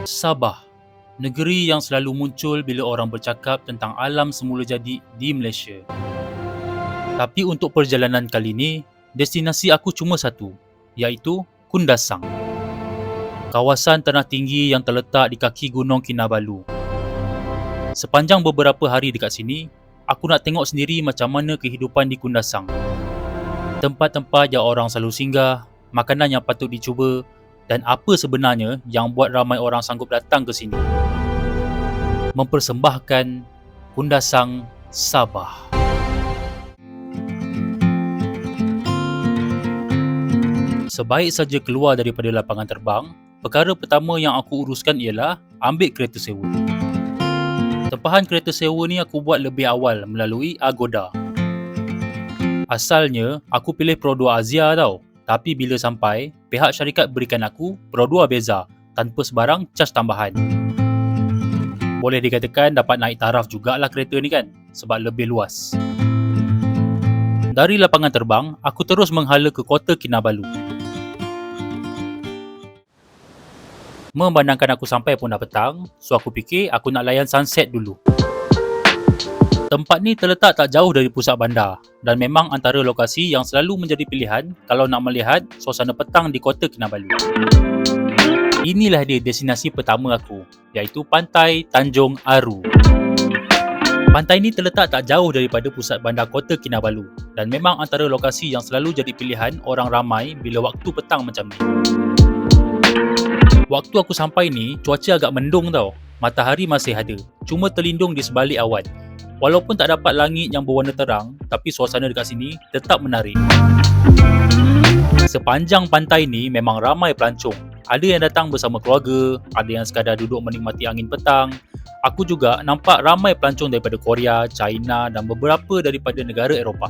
Sabah, negeri yang selalu muncul bila orang bercakap tentang alam semula jadi di Malaysia. Tapi untuk perjalanan kali ini, destinasi aku cuma satu, iaitu Kundasang. Kawasan tanah tinggi yang terletak di kaki Gunung Kinabalu. Sepanjang beberapa hari dekat sini, aku nak tengok sendiri macam mana kehidupan di Kundasang. Tempat-tempat yang orang selalu singgah, makanan yang patut dicuba dan apa sebenarnya yang buat ramai orang sanggup datang ke sini. Mempersembahkan Kundasang Sabah. Sebaik saja keluar daripada lapangan terbang, perkara pertama yang aku uruskan ialah ambil kereta sewa. Tempahan kereta sewa ni aku buat lebih awal melalui Agoda. Asalnya, aku pilih Pro 2 Azia tau. Tapi bila sampai, pihak syarikat berikan aku Pro 2 Beza tanpa sebarang caj tambahan. Boleh dikatakan dapat naik taraf jugalah kereta ni kan, sebab lebih luas. Dari lapangan terbang, aku terus menghala ke Kota Kinabalu. Memandangkan aku sampai pun dah petang, so aku fikir aku nak layan sunset dulu. Tempat ni terletak tak jauh dari pusat bandar dan memang antara lokasi yang selalu menjadi pilihan kalau nak melihat suasana petang di Kota Kinabalu. Inilah dia destinasi pertama aku, iaitu Pantai Tanjung Aru. Pantai ni terletak tak jauh daripada pusat bandar Kota Kinabalu dan memang antara lokasi yang selalu jadi pilihan orang ramai bila waktu petang macam ni. Waktu aku sampai ni, cuaca agak mendung tau. Matahari masih ada, cuma terlindung di sebalik awan. Walaupun tak dapat langit yang berwarna terang, tapi suasana dekat sini tetap menarik. Sepanjang pantai ni memang ramai pelancong. Ada yang datang bersama keluarga, ada yang sekadar duduk menikmati angin petang. Aku juga nampak ramai pelancong daripada Korea, China dan beberapa daripada negara Eropah.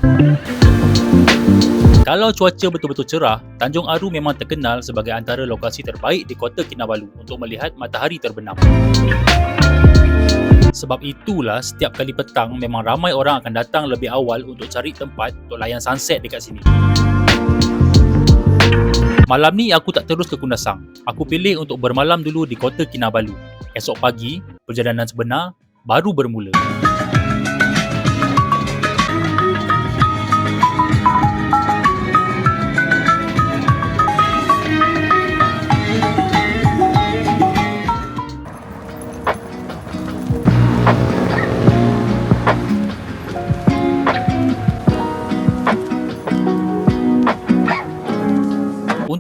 Kalau cuaca betul-betul cerah, Tanjung Aru memang terkenal sebagai antara lokasi terbaik di Kota Kinabalu untuk melihat matahari terbenam. Sebab itulah setiap kali petang memang ramai orang akan datang lebih awal untuk cari tempat untuk layan sunset dekat sini. Malam ni aku tak terus ke Kundasang. Aku pilih untuk bermalam dulu di Kota Kinabalu. Esok pagi, perjalanan sebenar baru bermula.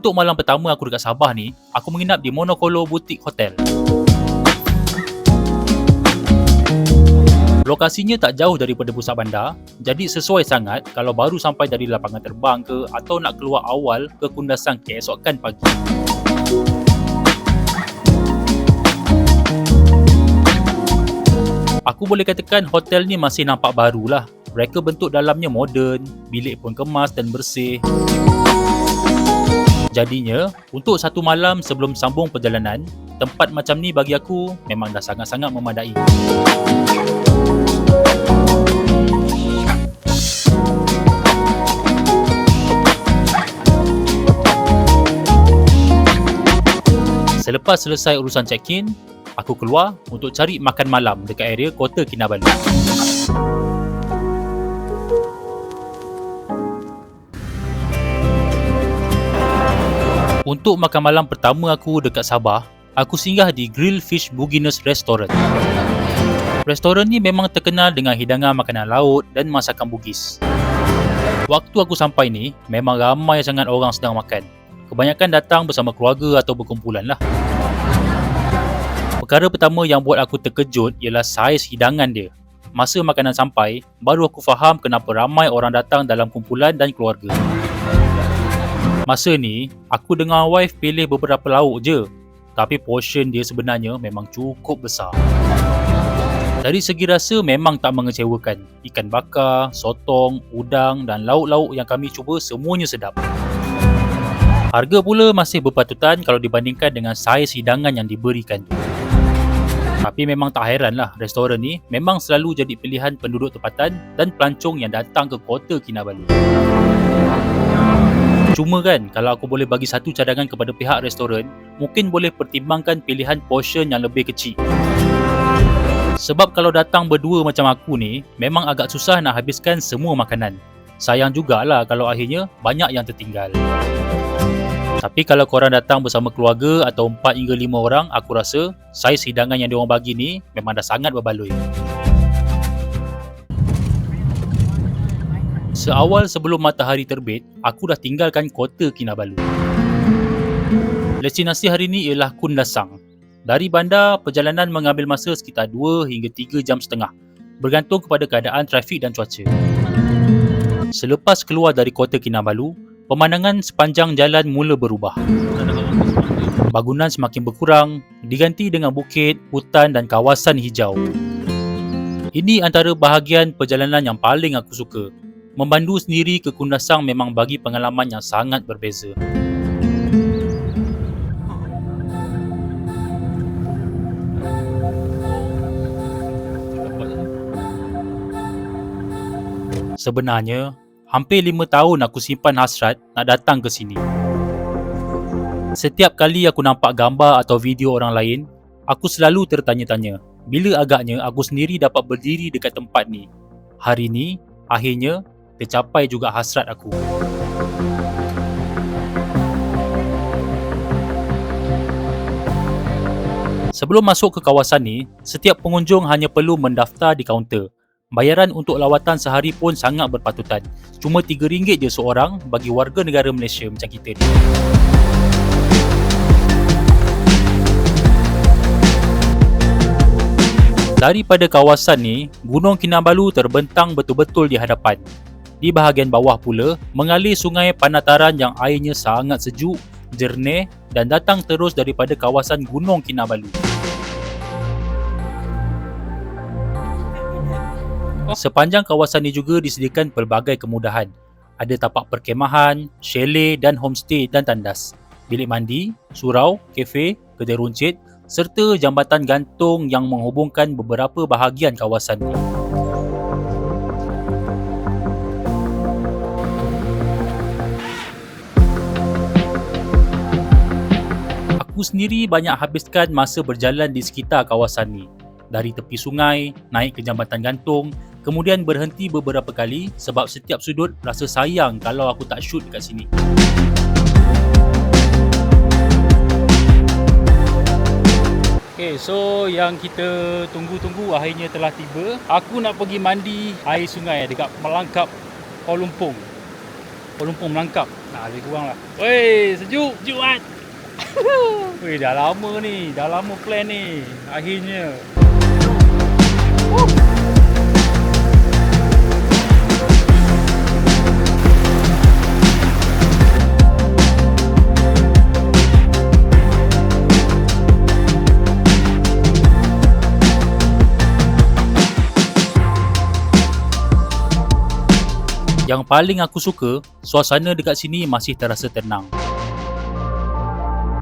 Untuk malam pertama aku dekat Sabah ni, aku menginap di Monokolo Boutique Hotel. Lokasinya tak jauh daripada pusat bandar, jadi sesuai sangat kalau baru sampai dari lapangan terbang ke atau nak keluar awal ke Kundasang keesokan pagi. Aku boleh katakan hotel ni masih nampak barulah. Reka bentuk dalamnya moden, bilik pun kemas dan bersih. Jadinya, untuk satu malam sebelum sambung perjalanan, tempat macam ni bagi aku memang dah sangat-sangat memadai. Selepas selesai urusan check-in, aku keluar untuk cari makan malam dekat area Kota Kinabalu. Untuk makan malam pertama aku dekat Sabah, aku singgah di Grill Fish Buginess Restaurant. Restoran ni memang terkenal dengan hidangan makanan laut dan masakan Bugis. Waktu aku sampai ni, memang ramai sangat orang sedang makan. Kebanyakan datang bersama keluarga atau berkumpulan lah. Perkara pertama yang buat aku terkejut ialah saiz hidangan dia. Masa makanan sampai, baru aku faham kenapa ramai orang datang dalam kumpulan dan keluarga. Masa ni, aku dengan wife pilih beberapa lauk je. Tapi portion dia sebenarnya memang cukup besar. Dari segi rasa memang tak mengecewakan. Ikan bakar, sotong, udang dan lauk-lauk yang kami cuba semuanya sedap. Harga pula masih berpatutan kalau dibandingkan dengan saiz hidangan yang diberikan tu. Tapi memang tak heranlah, restoran ni memang selalu jadi pilihan penduduk tempatan dan pelancong yang datang ke Kota Kinabalu. Cuma kan, kalau aku boleh bagi satu cadangan kepada pihak restoran, mungkin boleh pertimbangkan pilihan portion yang lebih kecil. Sebab kalau datang berdua macam aku ni, memang agak susah nak habiskan semua makanan. Sayang jugalah kalau akhirnya banyak yang tertinggal. Tapi kalau korang datang bersama keluarga atau 4 hingga 5 orang, aku rasa saiz hidangan yang diorang bagi ni memang dah sangat berbaloi. Seawal sebelum matahari terbit, aku dah tinggalkan kota Kinabalu. Destinasi hari ni ialah Kundasang. Dari bandar, perjalanan mengambil masa sekitar 2 hingga 3 jam setengah, bergantung kepada keadaan trafik dan cuaca. Selepas keluar dari kota Kinabalu, pemandangan sepanjang jalan mula berubah. Bangunan semakin berkurang, diganti dengan bukit, hutan dan kawasan hijau. Ini antara bahagian perjalanan yang paling aku suka. Memandu sendiri ke Kundasang memang bagi pengalaman yang sangat berbeza. Sebenarnya, hampir 5 tahun aku simpan hasrat nak datang ke sini. Setiap kali aku nampak gambar atau video orang lain, aku selalu tertanya-tanya, bila agaknya aku sendiri dapat berdiri dekat tempat ni. Hari ni, akhirnya, tercapai juga hasrat aku. Sebelum masuk ke kawasan ni, setiap pengunjung hanya perlu mendaftar di kaunter. Bayaran untuk lawatan sehari pun sangat berpatutan. Cuma RM3 je seorang bagi warga negara Malaysia macam kita ni. Daripada kawasan ni, Gunung Kinabalu terbentang betul-betul di hadapan. Di bahagian bawah pula, mengalir sungai Panataran yang airnya sangat sejuk, jernih dan datang terus daripada kawasan Gunung Kinabalu. Sepanjang kawasan ini juga disediakan pelbagai kemudahan. Ada tapak perkemahan, chalet dan homestay dan tandas, bilik mandi, surau, kafe, kedai runcit serta jambatan gantung yang menghubungkan beberapa bahagian kawasan ini. Aku sendiri banyak habiskan masa berjalan di sekitar kawasan ni. Dari tepi sungai, naik ke jambatan gantung, kemudian berhenti beberapa kali sebab setiap sudut rasa sayang kalau aku tak shoot dekat sini. Okay, so yang kita tunggu-tunggu akhirnya telah tiba. Aku nak pergi mandi air sungai dekat Melangkap Polumpong. Polumpong Melangkap. Nah, lebih kurang lah. Wey, sejuk kan? Weh, dah lama ni, dah lama plan ni. Akhirnya. Yang paling aku suka, suasana dekat sini masih terasa tenang.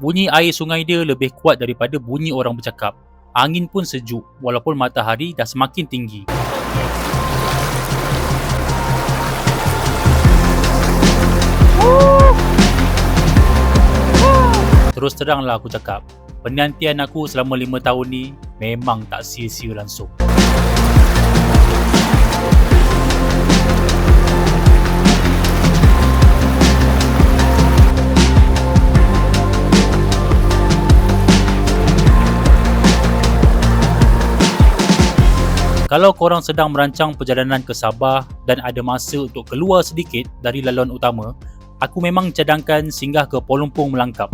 Bunyi air sungai dia lebih kuat daripada bunyi orang bercakap. Angin pun sejuk walaupun matahari dah semakin tinggi. Terus teranglah aku cakap, penantian aku selama 5 tahun ni memang tak sia-sia langsung. Kalau korang sedang merancang perjalanan ke Sabah dan ada masa untuk keluar sedikit dari laluan utama, aku memang cadangkan singgah ke Polumpong Melangkap.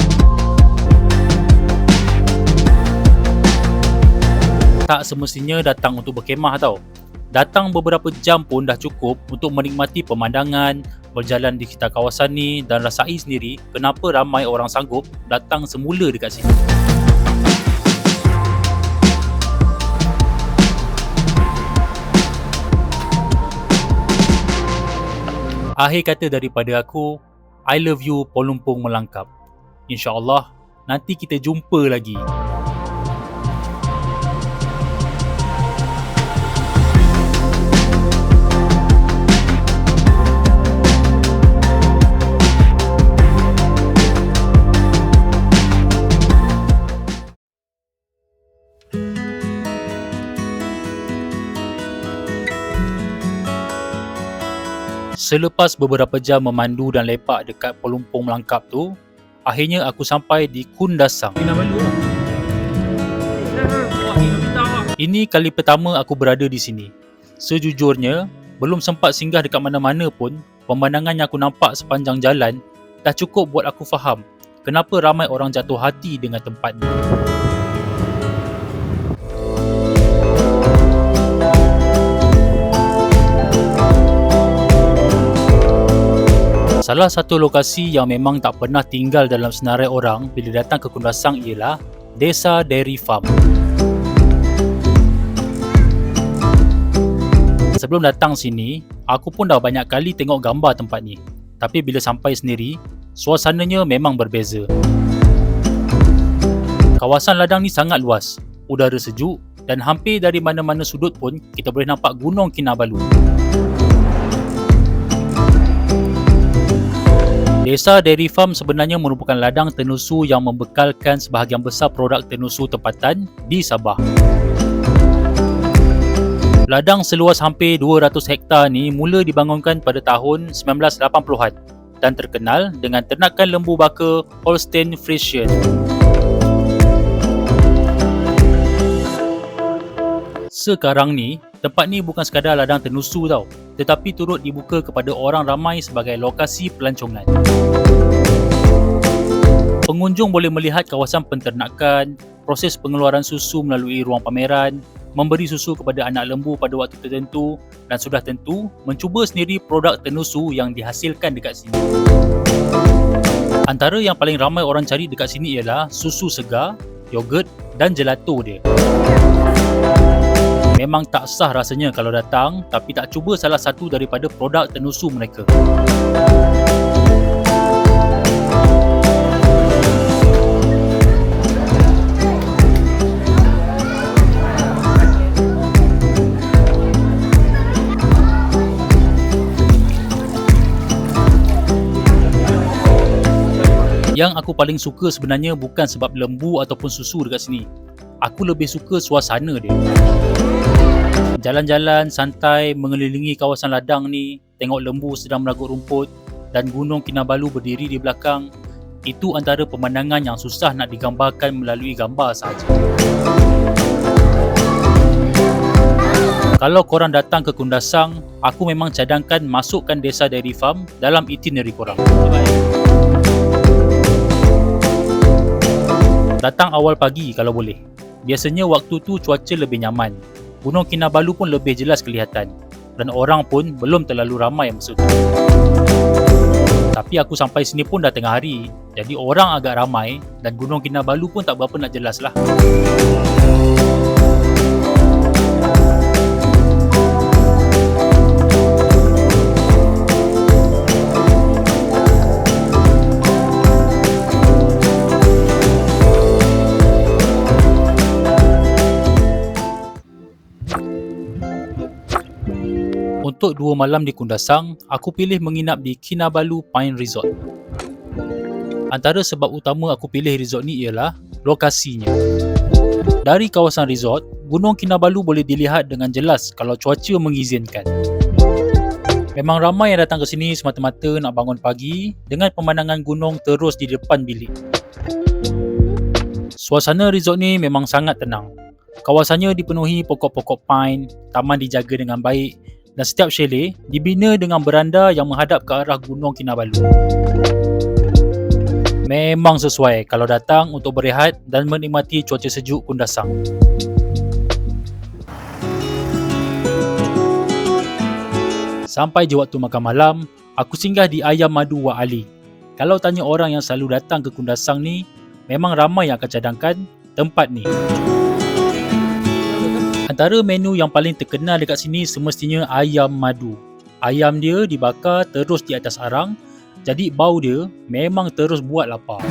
Tak semestinya datang untuk berkemah tau. Datang beberapa jam pun dah cukup untuk menikmati pemandangan, berjalan di sekitar kawasan ni dan rasai sendiri kenapa ramai orang sanggup datang semula dekat sini. Akhir kata daripada aku, I love you Polumpong Melangkap. InsyaAllah, nanti kita jumpa lagi. Selepas beberapa jam memandu dan lepak dekat pelumpung melangkap tu, akhirnya aku sampai di Kundasang. Ini kali pertama aku berada di sini. Sejujurnya, belum sempat singgah dekat mana-mana pun, pemandangan yang aku nampak sepanjang jalan dah cukup buat aku faham kenapa ramai orang jatuh hati dengan tempat ni. Salah satu lokasi yang memang tak pernah tinggal dalam senarai orang bila datang ke Kundasang ialah Desa Dairy Farm. Sebelum datang sini, aku pun dah banyak kali tengok gambar tempat ni. Tapi bila sampai sendiri, suasananya memang berbeza. Kawasan ladang ni sangat luas, udara sejuk dan hampir dari mana-mana sudut pun kita boleh nampak Gunung Kinabalu. Desa Dairy Farm sebenarnya merupakan ladang tenusu yang membekalkan sebahagian besar produk tenusu tempatan di Sabah. Ladang seluas hampir 200 hektar ni mula dibangunkan pada tahun 1980-an dan terkenal dengan ternakan lembu baka Holstein Friesian. Sekarang ni, tempat ni bukan sekadar ladang tenusu tau, tetapi turut dibuka kepada orang ramai sebagai lokasi pelancongan. Pengunjung boleh melihat kawasan penternakan, proses pengeluaran susu melalui ruang pameran, memberi susu kepada anak lembu pada waktu tertentu dan sudah tentu mencuba sendiri produk tenusu yang dihasilkan dekat sini. Antara yang paling ramai orang cari dekat sini ialah susu segar, yogurt dan gelato dia. Memang tak sah rasanya kalau datang tapi tak cuba salah satu daripada produk tenusu mereka. Yang aku paling suka sebenarnya bukan sebab lembu ataupun susu dekat sini. Aku lebih suka suasana dia. Jalan-jalan santai mengelilingi kawasan ladang ni, tengok lembu sedang meragut rumput dan Gunung Kinabalu berdiri di belakang. Itu antara pemandangan yang susah nak digambarkan melalui gambar sahaja. Kalau korang datang ke Kundasang, aku memang cadangkan masukkan Desa Dairy Farm dalam itinerary korang. Datang awal pagi kalau boleh. Biasanya waktu tu cuaca lebih nyaman. Gunung Kinabalu pun lebih jelas kelihatan. Dan orang pun belum terlalu ramai masa tu. Tapi aku sampai sini pun dah tengah hari. Jadi orang agak ramai dan Gunung Kinabalu pun tak berapa nak jelas lah. Untuk 2 malam di Kundasang, aku pilih menginap di Kinabalu Pine Resort. Antara sebab utama aku pilih resort ni ialah lokasinya. Dari kawasan resort, Gunung Kinabalu boleh dilihat dengan jelas kalau cuaca mengizinkan. Memang ramai yang datang ke sini semata-mata nak bangun pagi dengan pemandangan gunung terus di depan bilik. Suasana resort ni memang sangat tenang. Kawasannya dipenuhi pokok-pokok pine, taman dijaga dengan baik dan setiap chalet dibina dengan beranda yang menghadap ke arah Gunung Kinabalu. Memang sesuai kalau datang untuk berehat dan menikmati cuaca sejuk Kundasang. Sampai je waktu makan malam, aku singgah di Ayam Madu Wak Ali. Kalau tanya orang yang selalu datang ke Kundasang ni, memang ramai yang akan cadangkan tempat ni. Antara menu yang paling terkenal dekat sini semestinya ayam madu. Ayam dia dibakar terus di atas arang, jadi bau dia memang terus buat lapar.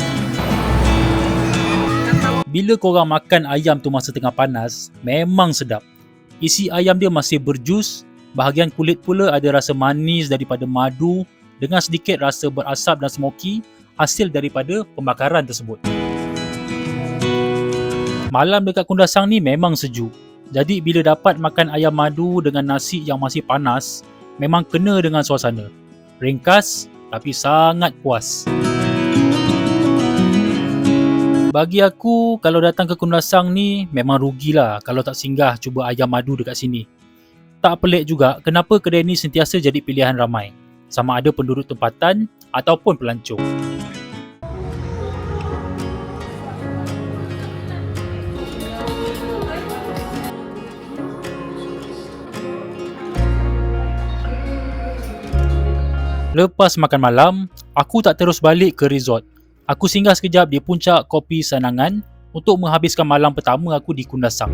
Bila korang makan ayam tu masa tengah panas, memang sedap. Isi ayam dia masih berjus, bahagian kulit pula ada rasa manis daripada madu dengan sedikit rasa berasap dan smoky hasil daripada pembakaran tersebut. Malam dekat Kundasang ni memang sejuk. Jadi bila dapat makan ayam madu dengan nasi yang masih panas, memang kena dengan suasana. Ringkas tapi sangat puas. Bagi aku, kalau datang ke Kundasang ni memang rugilah kalau tak singgah cuba ayam madu dekat sini. Tak pelik juga kenapa kedai ni sentiasa jadi pilihan ramai, sama ada penduduk tempatan ataupun pelancong. Lepas makan malam, aku tak terus balik ke resort. Aku singgah sekejap di puncak Kopi Sanangan untuk menghabiskan malam pertama aku di Kundasang.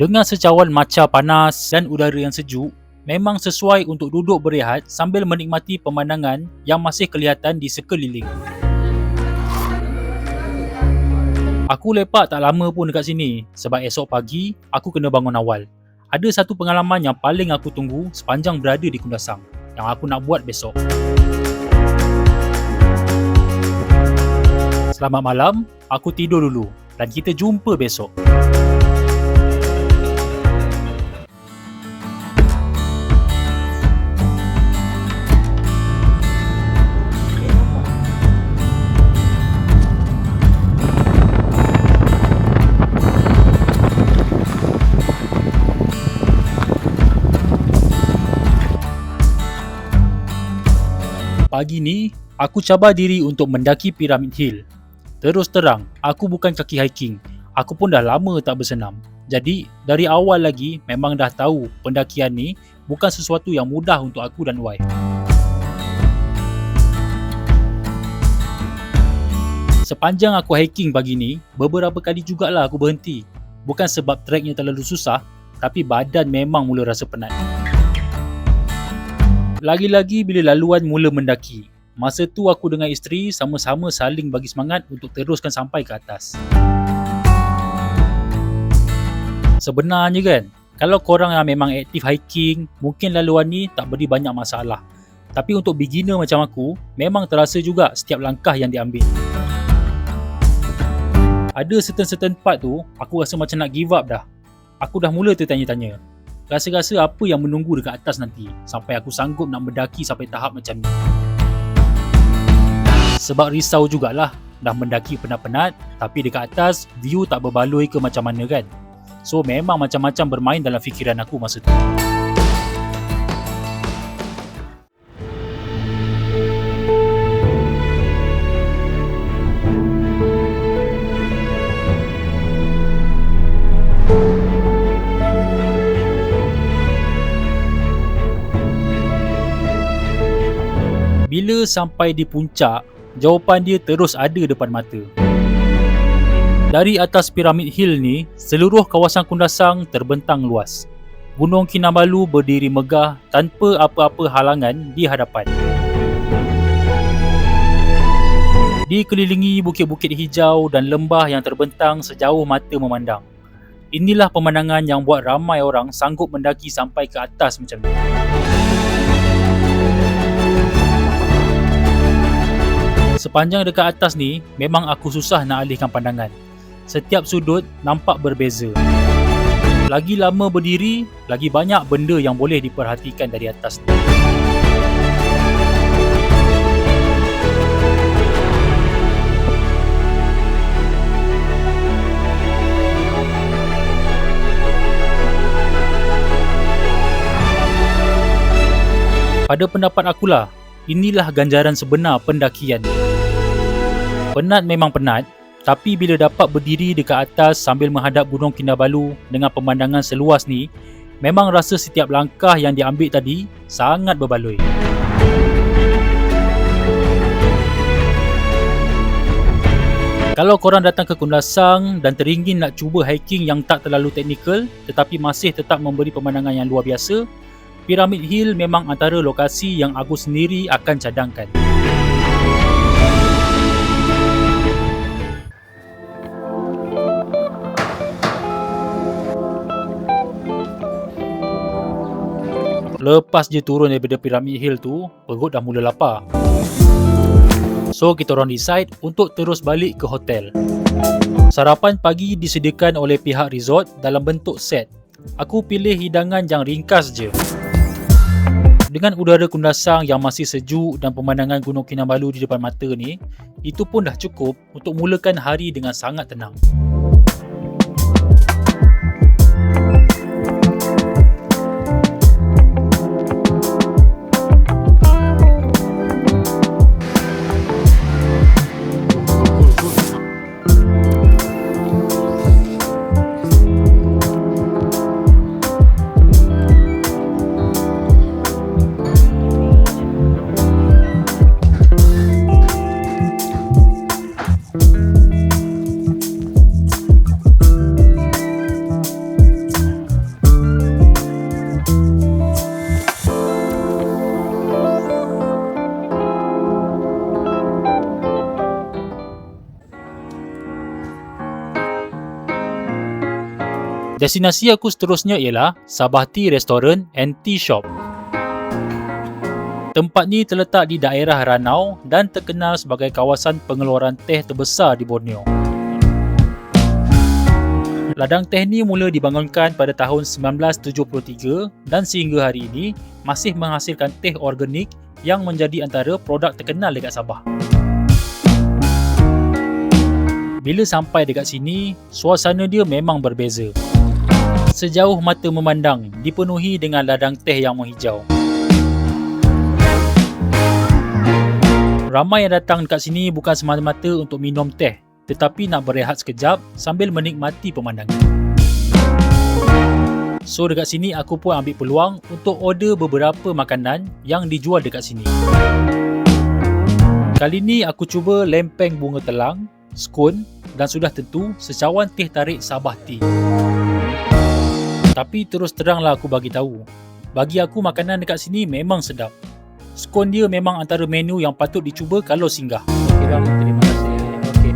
Dengan secawan matcha panas dan udara yang sejuk, memang sesuai untuk duduk berehat sambil menikmati pemandangan yang masih kelihatan di sekeliling. Aku lepak tak lama pun dekat sini sebab esok pagi aku kena bangun awal. Ada satu pengalaman yang paling aku tunggu sepanjang berada di Kundasang yang aku nak buat besok. Selamat malam, aku tidur dulu dan kita jumpa besok. Pagi ni, aku cabar diri untuk mendaki Pyramid Hill. Terus terang, aku bukan kaki hiking. Aku pun dah lama tak bersenam. Jadi, dari awal lagi memang dah tahu pendakian ni bukan sesuatu yang mudah untuk aku dan wife. Sepanjang aku hiking pagi ni, beberapa kali jugalah aku berhenti. Bukan sebab treknya terlalu susah, tapi badan memang mula rasa penat. Lagi-lagi bila laluan mula mendaki. Masa tu aku dengan isteri sama-sama saling bagi semangat untuk teruskan sampai ke atas. Sebenarnya kan, kalau korang yang memang aktif hiking, mungkin laluan ni tak beri banyak masalah. Tapi untuk beginner macam aku, memang terasa juga setiap langkah yang diambil. Ada certain part tu, aku rasa macam nak give up dah. Aku dah mula tertanya-tanya. Rasa-rasa apa yang menunggu dekat atas nanti sampai aku sanggup nak mendaki sampai tahap macam ni. Sebab risau jugalah, dah mendaki penat-penat tapi dekat atas view tak berbaloi ke macam mana kan. So memang macam-macam bermain dalam fikiran aku masa tu. Bila sampai di puncak, jawapan dia terus ada depan mata. Dari atas Pyramid Hill ni, seluruh kawasan Kundasang terbentang luas. Gunung Kinabalu berdiri megah tanpa apa-apa halangan di hadapan. Dikelilingi bukit-bukit hijau dan lembah yang terbentang sejauh mata memandang. Inilah pemandangan yang buat ramai orang sanggup mendaki sampai ke atas macam ni. Sepanjang dekat atas ni, memang aku susah nak alihkan pandangan. Setiap sudut nampak berbeza. Lagi lama berdiri, lagi banyak benda yang boleh diperhatikan dari atas ni. Pada pendapat akulah, inilah ganjaran sebenar pendakian. Penat memang penat, tapi bila dapat berdiri dekat atas sambil menghadap Gunung Kinabalu dengan pemandangan seluas ni, memang rasa setiap langkah yang diambil tadi sangat berbaloi. Kalau korang datang ke Kundasang dan teringin nak cuba hiking yang tak terlalu teknikal tetapi masih tetap memberi pemandangan yang luar biasa, Pyramid Hill memang antara lokasi yang aku sendiri akan cadangkan. Lepas je turun daripada Pyramid Hill tu, perut dah mula lapar. So kita orang decide untuk terus balik ke hotel. Sarapan pagi disediakan oleh pihak resort dalam bentuk set. aku pilih hidangan yang ringkas je. Dengan udara Kundasang yang masih sejuk dan pemandangan Gunung Kinabalu di depan mata ni, itu pun dah cukup untuk mulakan hari dengan sangat tenang. Destinasi aku seterusnya ialah Sabah Tea Restaurant and Tea Shop. Tempat ni terletak di daerah Ranau dan terkenal sebagai kawasan pengeluaran teh terbesar di Borneo. Ladang teh ni mula dibangunkan pada tahun 1973 dan sehingga hari ini masih menghasilkan teh organik yang menjadi antara produk terkenal dekat Sabah. Bila sampai dekat sini, suasana dia memang berbeza. Sejauh mata memandang, dipenuhi dengan ladang teh yang menghijau. Ramai yang datang dekat sini bukan semata-mata untuk minum teh, tetapi nak berehat sekejap sambil menikmati pemandangan. So dekat sini aku pun ambil peluang untuk order beberapa makanan yang dijual dekat sini. Kali ni aku cuba lempeng bunga telang, skon dan sudah tentu secawan teh tarik Sabah Tea. Tapi terus teranglah aku bagi tahu, bagi aku makanan dekat sini memang sedap. Skon dia memang antara menu yang patut dicuba kalau singgah. Terima kasih. Okey.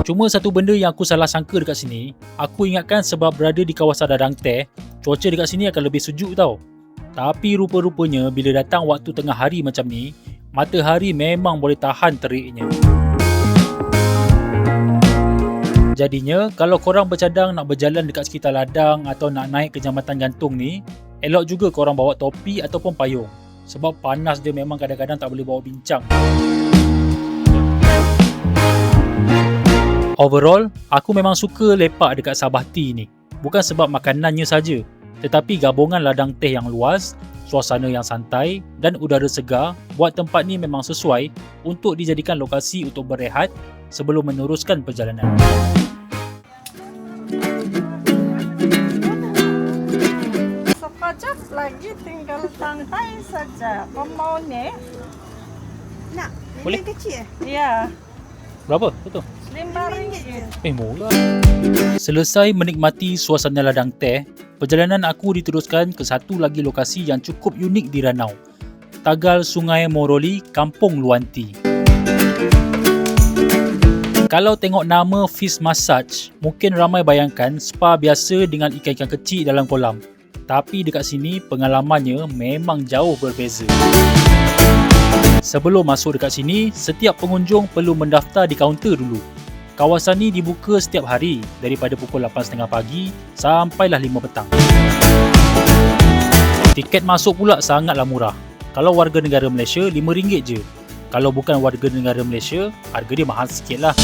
Cuma satu benda yang aku salah sangka dekat sini, aku ingatkan sebab berada di kawasan ladang teh, cuaca dekat sini akan lebih sejuk tau. Tapi rupa-rupanya bila datang waktu tengah hari macam ni, matahari memang boleh tahan teriknya. Jadinya, kalau korang bercadang nak berjalan dekat sekitar ladang atau nak naik ke Jambatan Gantung ni, elok juga korang bawa topi ataupun payung. Sebab panas dia memang kadang-kadang tak boleh bawa bincang. Overall, aku memang suka lepak dekat Sabah Tea ni. Bukan sebab makanannya saja, tetapi gabungan ladang teh yang luas, suasana yang santai dan udara segar buat tempat ni memang sesuai untuk dijadikan lokasi untuk berehat sebelum meneruskan perjalanan. Sekejap lagi tinggal santai saja. Kau mau ni? Nak? Boleh? Yang kecil Ya, Berapa? Betul? RM5. Murah. Selesai menikmati suasana ladang teh, perjalanan aku diteruskan ke satu lagi lokasi yang cukup unik di Ranau. Tagal Sungai Moroli, Kampung Luanti. Kalau tengok nama Fish Massage, mungkin ramai bayangkan spa biasa dengan ikan-ikan kecil dalam kolam. Tapi dekat sini pengalamannya memang jauh berbeza. Sebelum masuk dekat sini, setiap pengunjung perlu mendaftar di kaunter dulu. Kawasan ni dibuka setiap hari daripada pukul 8.30 pagi sampailah 5 petang. Tiket masuk pula sangatlah murah. Kalau warga negara Malaysia, RM5 je. Kalau bukan warga negara Malaysia, harga dia mahal sikit lah.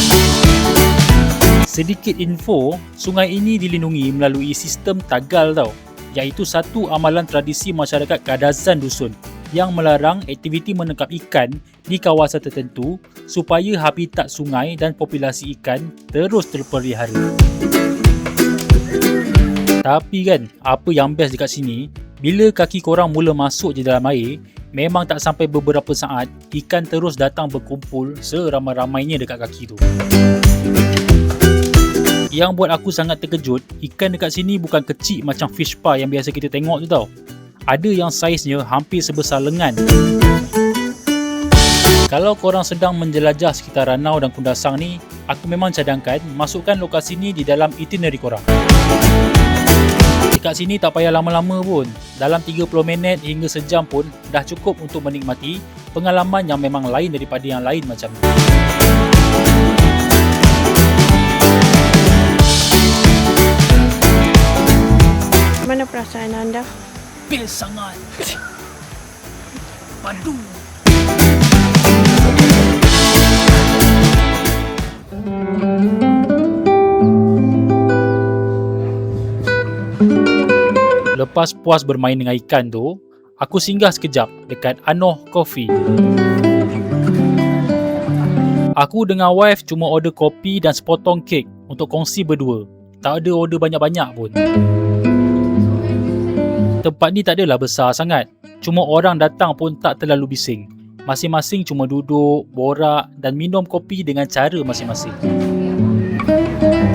Sedikit info, sungai ini dilindungi melalui sistem tagal tau, iaitu satu amalan tradisi masyarakat Kadazan Dusun yang melarang aktiviti menangkap ikan di kawasan tertentu supaya habitat sungai dan populasi ikan terus terpelihara. Tapi kan, apa yang best dekat sini, bila kaki korang mula masuk je dalam air, memang tak sampai beberapa saat, ikan terus datang berkumpul seramai-ramainya dekat kaki tu. Yang buat aku sangat terkejut, ikan dekat sini bukan kecil macam fish pie yang biasa kita tengok tu tau. Ada yang saiznya hampir sebesar lengan. Kalau korang sedang menjelajah sekitar Ranau dan Kundasang ni, aku memang cadangkan masukkan lokasi ni di dalam itinerary korang. Dekat sini tak payah lama-lama pun. Dalam 30 minit hingga sejam pun dah cukup untuk menikmati pengalaman yang memang lain daripada yang lain macam ni. Bagaimana perasaan anda? Best sangat. Padu. Lepas puas bermain dengan ikan tu, aku singgah sekejap dekat Anoh Coffee. Aku dengan wife cuma order kopi dan sepotong kek untuk kongsi berdua. Tak ada order banyak-banyak pun. Tempat ni tak adalah besar sangat. Cuma orang datang pun tak terlalu bising. Masing-masing cuma duduk, borak dan minum kopi dengan cara masing-masing.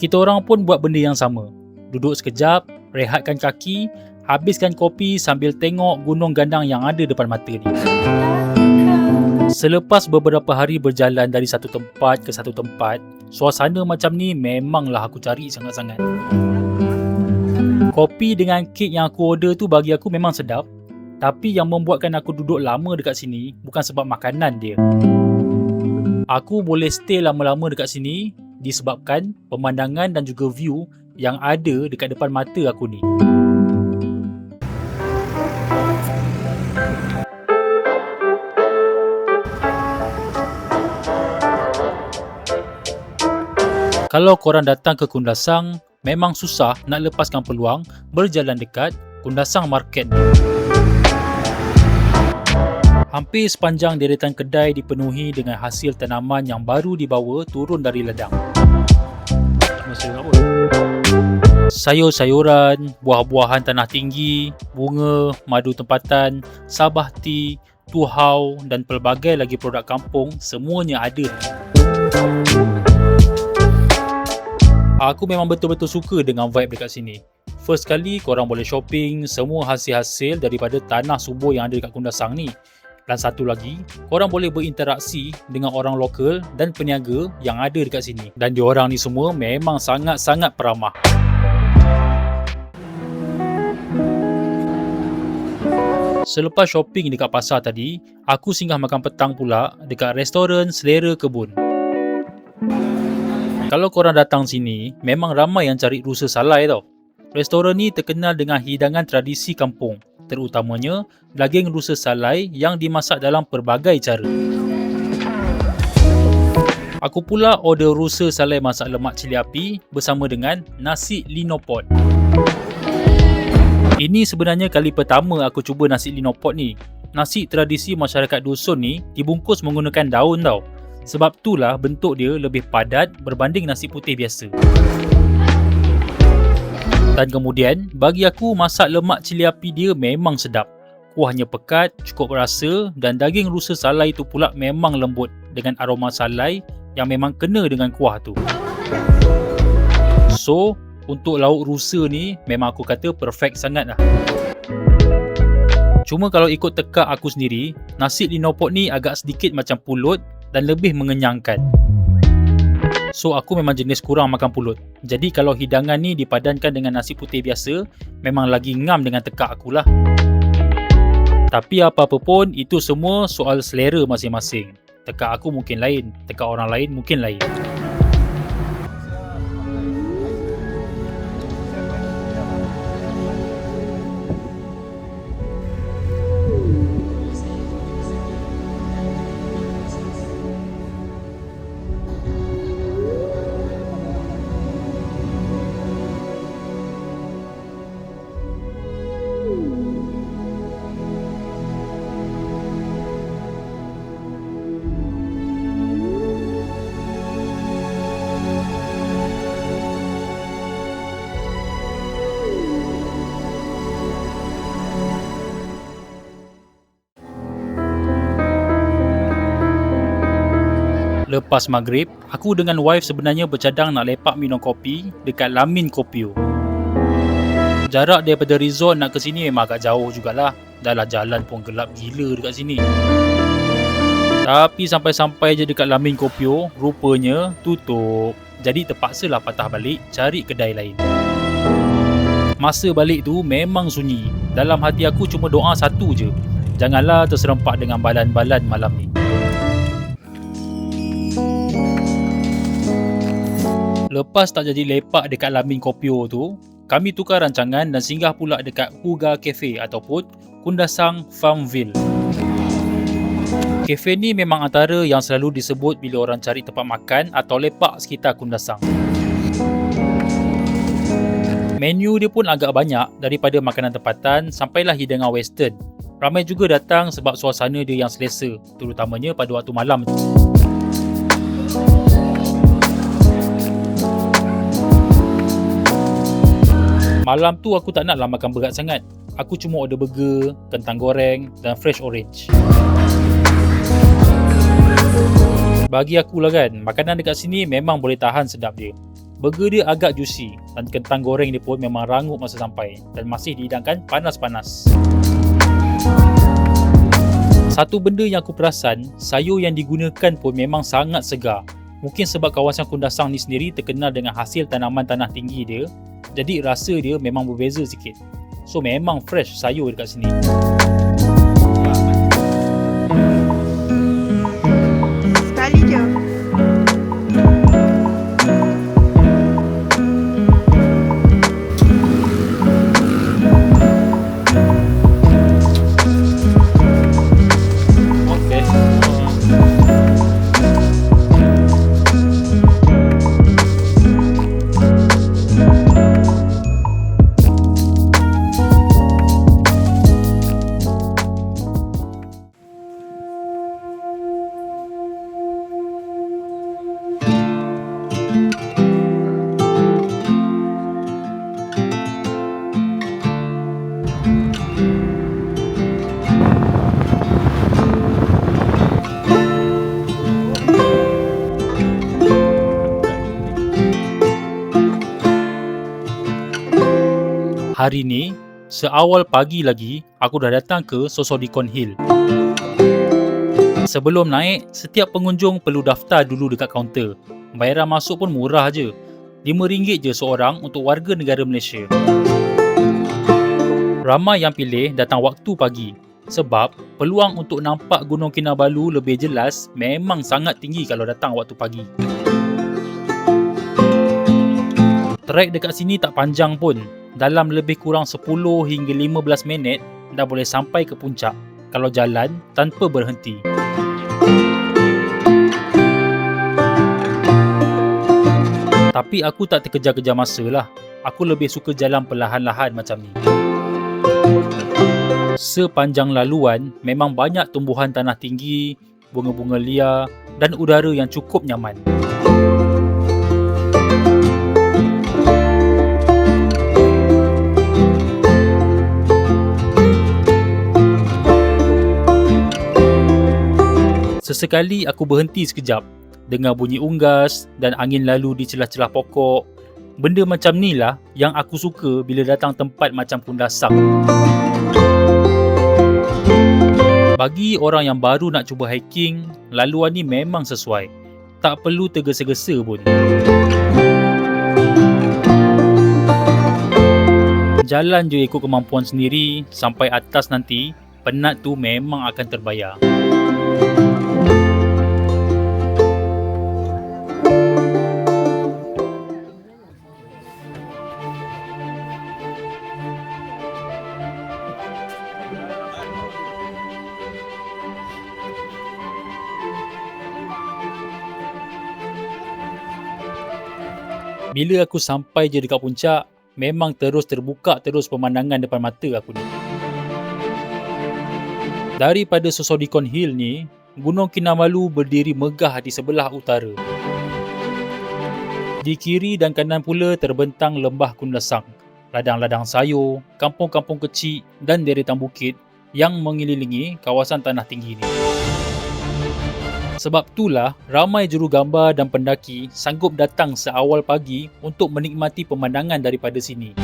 Kita orang pun buat benda yang sama. Duduk sekejap, rehatkan kaki, habiskan kopi sambil tengok gunung gandang yang ada depan mata ni. Selepas beberapa hari berjalan dari satu tempat ke satu tempat, suasana macam ni memanglah aku cari sangat-sangat. Kopi dengan kek yang aku order tu bagi aku memang sedap. Tapi yang membuatkan aku duduk lama dekat sini bukan sebab makanan dia. Aku boleh stay lama-lama dekat sini disebabkan pemandangan dan juga view yang ada dekat depan mata aku ni. Kalau korang datang ke Kundasang, memang susah nak lepaskan peluang berjalan dekat Kundasang Market. Hampir sepanjang deretan kedai dipenuhi dengan hasil tanaman yang baru dibawa turun dari ladang. Sayur-sayuran, buah-buahan tanah tinggi, bunga, madu tempatan, sabah tea, tuhau dan pelbagai lagi produk kampung semuanya ada. Aku memang betul-betul suka dengan vibe dekat sini. First kali korang boleh shopping semua hasil-hasil daripada tanah subur yang ada dekat Kundasang ni. Dan satu lagi, korang boleh berinteraksi dengan orang lokal dan peniaga yang ada dekat sini. Dan diorang ni semua memang sangat-sangat peramah. Selepas shopping dekat pasar tadi, aku singgah makan petang pula dekat restoran Selera Kebun. Kalau korang datang sini, memang ramai yang cari rusa salai tau. Restoran ni terkenal dengan hidangan tradisi kampung, terutamanya daging rusa salai yang dimasak dalam pelbagai cara. Aku pula order rusa salai masak lemak cili api bersama dengan nasi linopot. Ini sebenarnya kali pertama aku cuba nasi linopot ni. Nasi tradisi masyarakat dusun ni dibungkus menggunakan daun tau. Sebab itulah bentuk dia lebih padat berbanding nasi putih biasa. Dan kemudian, bagi aku masak lemak cili api dia memang sedap. Kuahnya pekat, cukup rasa dan daging rusa salai tu pula memang lembut dengan aroma salai yang memang kena dengan kuah tu. So, untuk lauk rusa ni memang aku kata perfect sangat lah. Cuma kalau ikut tekak aku sendiri, nasi linopot ni agak sedikit macam pulut dan lebih mengenyangkan. So aku memang jenis kurang makan pulut. Jadi kalau hidangan ni dipadankan dengan nasi putih biasa, memang lagi ngam dengan tekak akulah. Tapi apa-apa pun, itu semua soal selera masing-masing. Tekak aku mungkin lain, tekak orang lain mungkin lain. Lepas maghrib, aku dengan wife sebenarnya bercadang nak lepak minum kopi dekat Lamin Kopio. Jarak daripada resort nak ke sini memang agak jauh jugalah. Dah lah jalan pun gelap gila dekat sini. Tapi sampai-sampai je dekat Lamin Kopio, rupanya tutup. Jadi terpaksalah patah balik cari kedai lain. Masa balik tu memang sunyi. Dalam hati aku cuma doa satu je. Janganlah terserempak dengan balan-balan malam ni. Lepas tak jadi lepak dekat Lamin Kopio tu, kami tukar rancangan dan singgah pula dekat Huga Cafe ataupun Kundasang Farmville. Kafe ni memang antara yang selalu disebut bila orang cari tempat makan atau lepak sekitar Kundasang. Menu dia pun agak banyak, daripada makanan tempatan sampailah hidangan western. Ramai juga datang sebab suasana dia yang selesa, terutamanya pada waktu malam. Malam tu aku tak naklah makan berat sangat. Aku cuma order burger, kentang goreng dan fresh orange. Bagi akulah kan, makanan dekat sini memang boleh tahan sedap dia. Burger dia agak juicy dan kentang goreng dia pun memang rangup masa sampai dan masih dihidangkan panas-panas. Satu benda yang aku perasan, sayur yang digunakan pun memang sangat segar. Mungkin sebab kawasan Kundasang ni sendiri terkenal dengan hasil tanaman tanah tinggi dia, jadi rasa dia memang berbeza sikit. So memang fresh sayur dekat sini. Sekali je. Hari ni, seawal pagi lagi, aku dah datang ke Sosodikon Hill. Sebelum naik, setiap pengunjung perlu daftar dulu dekat kaunter. Bayaran masuk pun murah je. RM5 je seorang untuk warga negara Malaysia. Ramai yang pilih datang waktu pagi. Sebab, peluang untuk nampak Gunung Kinabalu lebih jelas memang sangat tinggi kalau datang waktu pagi. Trek dekat sini tak panjang pun. Dalam lebih kurang 10 hingga 15 minit dah boleh sampai ke puncak kalau jalan tanpa berhenti. Tapi aku tak terkejar-kejar masa lah. Aku lebih suka jalan perlahan-lahan macam ni. Sepanjang laluan memang banyak tumbuhan tanah tinggi, bunga-bunga liar dan udara yang cukup nyaman. Sesekali aku berhenti sekejap, dengar bunyi unggas dan angin lalu di celah-celah pokok. Benda macam ni lah yang aku suka bila datang tempat macam Kundasang. Bagi orang yang baru nak cuba hiking, laluan ni memang sesuai. Tak perlu tergesa-gesa pun. Jalan je ikut kemampuan sendiri, sampai atas nanti, penat tu memang akan terbayar. Bila aku sampai je dekat puncak, memang terus terbuka terus pemandangan depan mata aku ni. Daripada Sosodikon Hill ni, Gunung Kinabalu berdiri megah di sebelah utara. Di kiri dan kanan pula terbentang lembah Kundasang, ladang-ladang sayur, kampung-kampung kecil dan deretan bukit yang mengelilingi kawasan tanah tinggi ni. Sebab itulah ramai jurugambar dan pendaki sanggup datang seawal pagi untuk menikmati pemandangan daripada sini.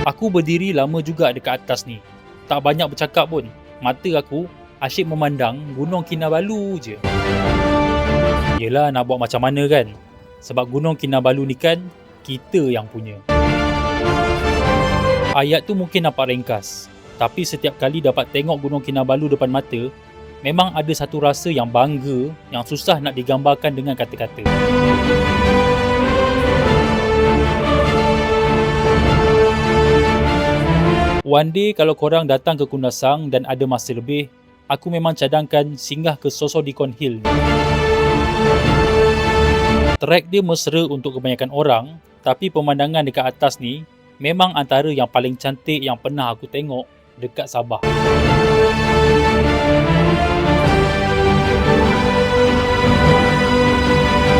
Aku berdiri lama juga dekat atas ni. Tak banyak bercakap pun. Mata aku asyik memandang Gunung Kinabalu je. Yelah, nak buat macam mana kan? Sebab Gunung Kinabalu ni kan kita yang punya. Ayat tu mungkin nampak ringkas. Tapi setiap kali dapat tengok Gunung Kinabalu depan mata, memang ada satu rasa yang bangga yang susah nak digambarkan dengan kata-kata. One day kalau korang datang ke Kundasang dan ada masa lebih, aku memang cadangkan singgah ke Sosodikon Hill. Trek dia mesra untuk kebanyakan orang, tapi pemandangan dekat atas ni memang antara yang paling cantik yang pernah aku tengok dekat Sabah.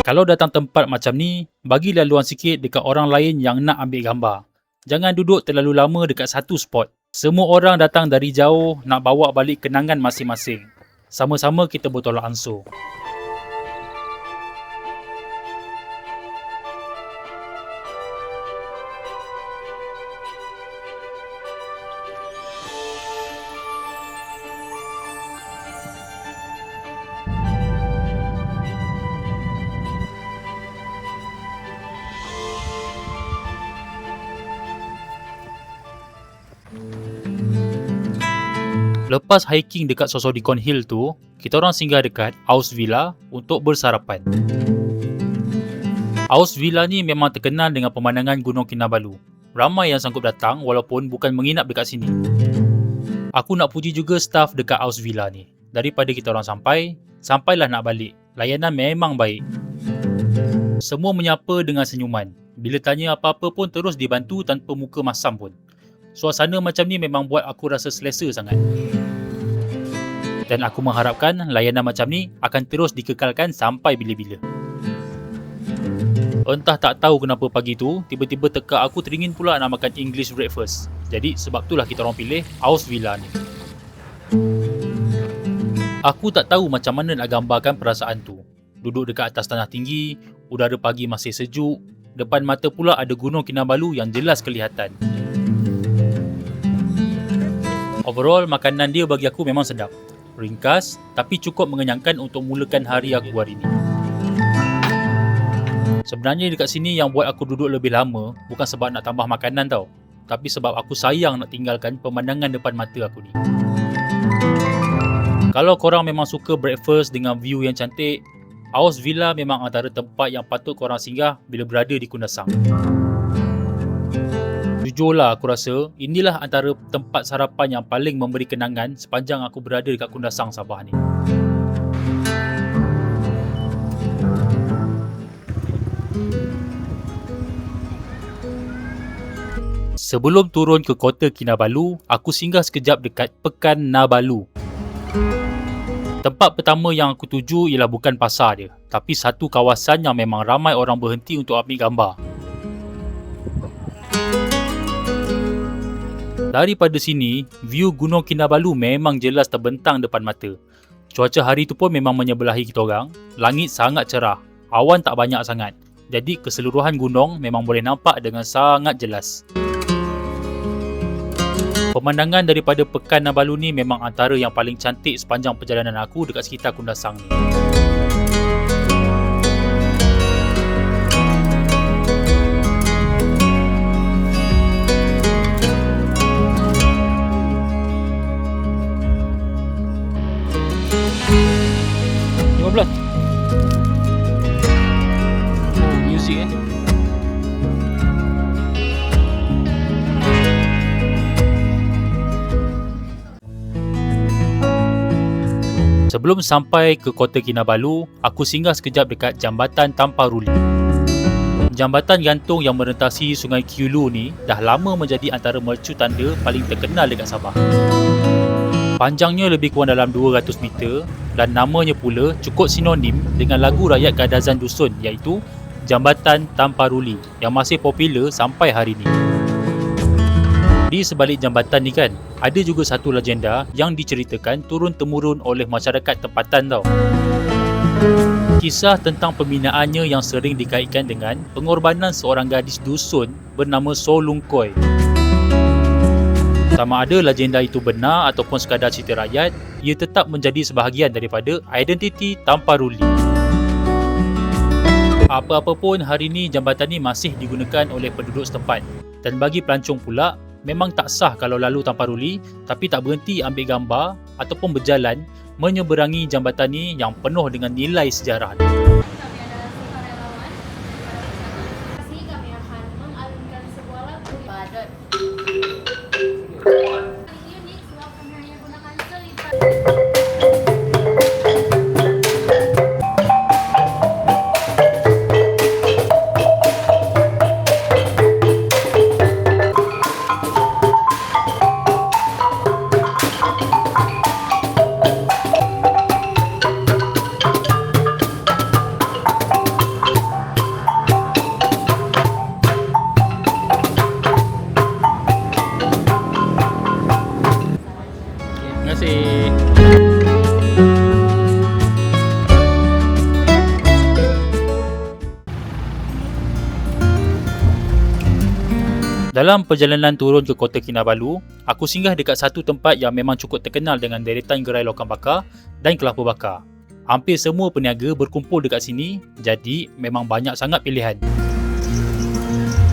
Kalau datang tempat macam ni, bagi laluan sikit dekat orang lain yang nak ambil gambar. Jangan duduk terlalu lama dekat satu spot. Semua orang datang dari jauh nak bawa balik kenangan masing-masing. Sama-sama kita bertolak ansur. Lepas hiking dekat Sosodikon Hill tu, kita orang singgah dekat Aus Villa untuk bersarapan. Aus Villa ni memang terkenal dengan pemandangan Gunung Kinabalu. Ramai yang sanggup datang walaupun bukan menginap dekat sini. Aku nak puji juga staf dekat Aus Villa ni. Daripada kita orang sampailah nak balik. Layanan memang baik. Semua menyapa dengan senyuman. Bila tanya apa-apa pun terus dibantu tanpa muka masam pun. Suasana macam ni memang buat aku rasa selesa sangat. Dan aku mengharapkan layanan macam ni akan terus dikekalkan sampai bila-bila. Entah tak tahu kenapa pagi tu, tiba-tiba teka aku teringin pula nak makan English breakfast. Jadi sebab itulah kita orang pilih Aus Villa ni. Aku tak tahu macam mana nak gambarkan perasaan tu. Duduk dekat atas tanah tinggi, udara pagi masih sejuk, depan mata pula ada Gunung Kinabalu yang jelas kelihatan. Overall, makanan dia bagi aku memang sedap. Ringkas, tapi cukup mengenyangkan untuk mulakan hari aku hari ni. Sebenarnya dekat sini yang buat aku duduk lebih lama bukan sebab nak tambah makanan tau, tapi sebab aku sayang nak tinggalkan pemandangan depan mata aku ni. Kalau korang memang suka breakfast dengan view yang cantik, Aus Villa memang antara tempat yang patut korang singgah bila berada di Kundasang. Jujurlah aku rasa inilah antara tempat sarapan yang paling memberi kenangan sepanjang aku berada dekat Kundasang Sabah ni. Sebelum turun ke Kota Kinabalu, aku singgah sekejap dekat Pekan Nabalu. Tempat pertama yang aku tuju ialah bukan pasar dia, tapi satu kawasan yang memang ramai orang berhenti untuk ambil gambar. Daripada sini, view Gunung Kinabalu memang jelas terbentang depan mata. Cuaca hari tu pun memang menyebelahi kita orang. Langit sangat cerah, awan tak banyak sangat. Jadi keseluruhan gunung memang boleh nampak dengan sangat jelas. Pemandangan daripada Pekan Nabalu ni memang antara yang paling cantik sepanjang perjalanan aku dekat sekitar Kundasang ni. Music eh. Sebelum sampai ke Kota Kinabalu, aku singgah sekejap dekat Jambatan Tamparuli. Jambatan gantung yang merentasi Sungai Kiulu ni dah lama menjadi antara mercu tanda paling terkenal dekat Sabah. Panjangnya lebih kurang dalam 200 meter dan namanya pula cukup sinonim dengan lagu rakyat Kadazan Dusun iaitu Jambatan Tamparuli yang masih popular sampai hari ni. Di sebalik jambatan ni kan, ada juga satu legenda yang diceritakan turun-temurun oleh masyarakat tempatan tau. Kisah tentang pembinaannya yang sering dikaitkan dengan pengorbanan seorang gadis dusun bernama Solungkoi. Sama ada legenda itu benar ataupun sekadar cerita rakyat, ia tetap menjadi sebahagian daripada identiti Tamparuli. Apa-apa pun, hari ni jambatan ni masih digunakan oleh penduduk setempat. Dan bagi pelancong pula, memang tak sah kalau lalu Tamparuli tapi tak berhenti ambil gambar ataupun berjalan menyeberangi jambatan ni yang penuh dengan nilai sejarah. Kami adalah sukarelawan. Kami akan mengalunkan sebuah lagu Badut. Dalam perjalanan turun ke Kota Kinabalu, aku singgah dekat satu tempat yang memang cukup terkenal dengan deretan gerai lokan bakar dan kelapa bakar. Hampir semua peniaga berkumpul dekat sini, jadi memang banyak sangat pilihan.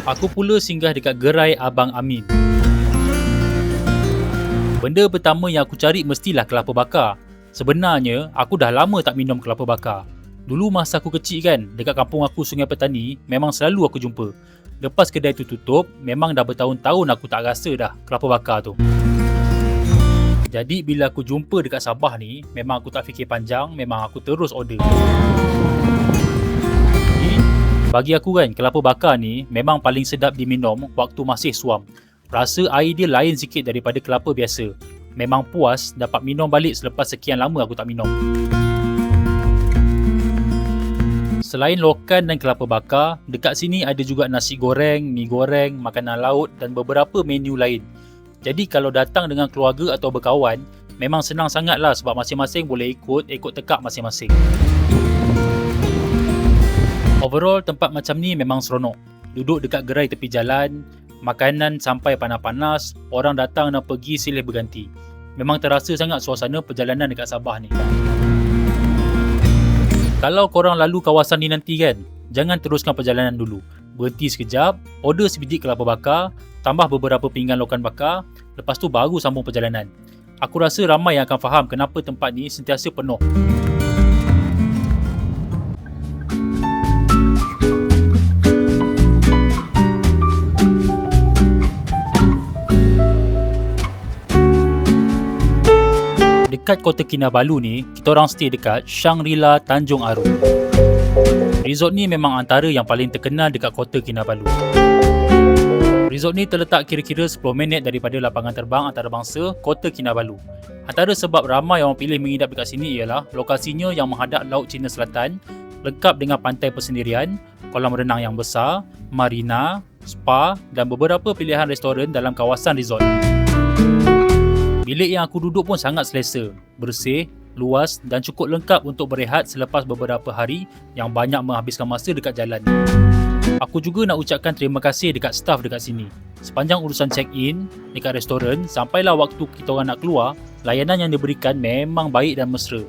Aku pula singgah dekat gerai Abang Amin. Benda pertama yang aku cari mestilah kelapa bakar. Sebenarnya, aku dah lama tak minum kelapa bakar. Dulu masa aku kecil kan, dekat kampung aku Sungai Petani, memang selalu aku jumpa. Lepas kedai tu tutup, memang dah bertahun-tahun aku tak rasa dah kelapa bakar tu. Jadi bila aku jumpa dekat Sabah ni, memang aku tak fikir panjang, memang aku terus order. Bagi aku kan, kelapa bakar ni memang paling sedap diminum waktu masih suam. Rasa air dia lain sikit daripada kelapa biasa. Memang puas dapat minum balik selepas sekian lama aku tak minum. Selain lokan dan kelapa bakar, dekat sini ada juga nasi goreng, mi goreng, makanan laut dan beberapa menu lain. Jadi kalau datang dengan keluarga atau berkawan, memang senang sangat lah sebab masing-masing boleh ikut tekak masing-masing. Overall, tempat macam ni memang seronok. Duduk dekat gerai tepi jalan, makanan sampai panas-panas, orang datang dan pergi silih berganti. Memang terasa sangat suasana perjalanan dekat Sabah ni. Kalau korang lalu kawasan ni nanti kan, jangan teruskan perjalanan dulu. Berhenti sekejap, order sebiji kelapa bakar, tambah beberapa pinggan lokan bakar, lepas tu baru sambung perjalanan. Aku rasa ramai yang akan faham kenapa tempat ni sentiasa penuh. Dekat Kota Kinabalu ni, kita orang stay dekat Shangri-La Tanjung Aru. Resort ni memang antara yang paling terkenal dekat Kota Kinabalu. Resort ni terletak kira-kira 10 minit daripada lapangan terbang antarabangsa Kota Kinabalu. Antara sebab ramai orang pilih menginap dekat sini ialah lokasinya yang menghadap Laut Cina Selatan, lengkap dengan pantai persendirian, kolam renang yang besar, marina, spa dan beberapa pilihan restoran dalam kawasan resort. Bilik yang aku duduk pun sangat selesa, bersih, luas dan cukup lengkap untuk berehat selepas beberapa hari yang banyak menghabiskan masa dekat jalan. Aku juga nak ucapkan terima kasih dekat staf dekat sini. Sepanjang urusan check-in dekat restoran sampailah waktu kita orang nak keluar, layanan yang diberikan memang baik dan mesra.